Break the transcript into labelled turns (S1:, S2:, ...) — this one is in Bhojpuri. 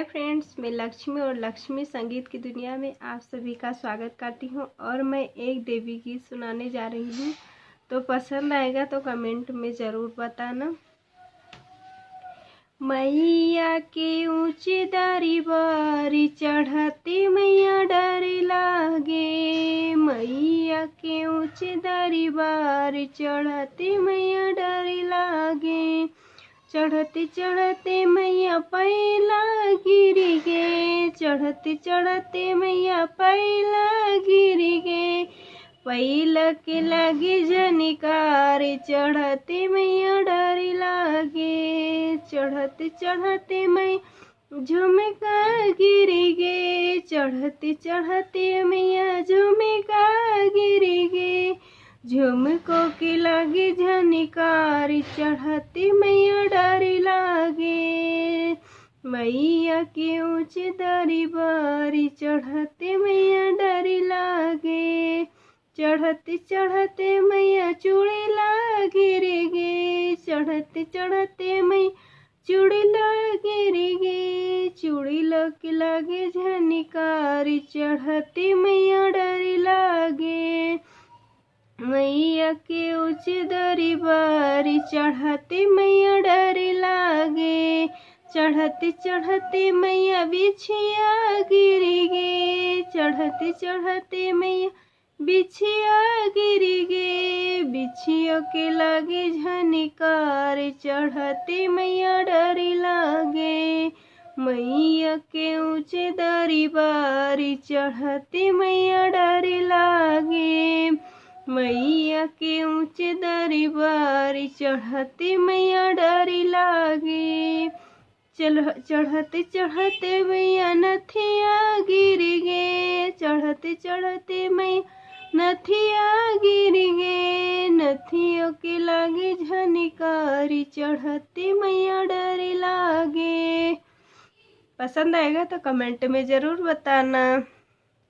S1: हाय फ्रेंड्स, मैं लक्ष्मी और लक्ष्मी संगीत की दुनिया में आप सभी का स्वागत करती हूँ। और मैं एक देवी गीत सुनाने जा रही हूँ, तो पसंद आएगा तो कमेंट में ज़रूर बताना। मैया के ऊंची दारी बारी चढ़ती मैया डर लागे। मैया के ऊंची दारी बारी चढ़ती मैया डर लागे। चढ़ते चढ़ते मैया पैला गिरी गे। चढ़ते चढ़ते मैया पैला गिरी गे। पैला के लागे झनिकार चढ़ते मैया डर लागे। चढ़ते चढ़ते मैया झुमका गिरी गे। चढ़ते चढ़ते मैया झुमका गिरी गे। झुमको के लागे झनिकार चढ़ती मैया डर लागे। मैया के ऊंचे दरी बारी चढ़ते मैया डर लागे। चढ़ते चढ़ते मैया चूड़ी गिरी गे। चढ़ते चढ़ते मैया चूड़ी गिरी गे। चूड़ी के लागे झनिकार चढ़ती मैया डर लागे। मैया के ऊंची दरी बारी चढ़ते मैया डर लागे। चढ़ते चढ़ते मैया बिछिया गिरी गे। चढ़ते चढ़ते मैया बिछिया गिरी गे। बिछियों के लागे झनिकार चढ़ते मैया डर लागे। मैया के ऊंचे दरी बारी चढ़ते मैया डर लागे। मैया के ऊंचे दरी बारी चढ़ते मैया डर लागे। चढ़ते चढ़ते मैया नथिया गिरी गे। चढ़ते चढ़ते मैया नथिया गिरी गे। नथियों के लागे झनिकारी चढ़ते मैया डर लागे। पसंद आएगा तो कमेंट में ज़रूर बताना।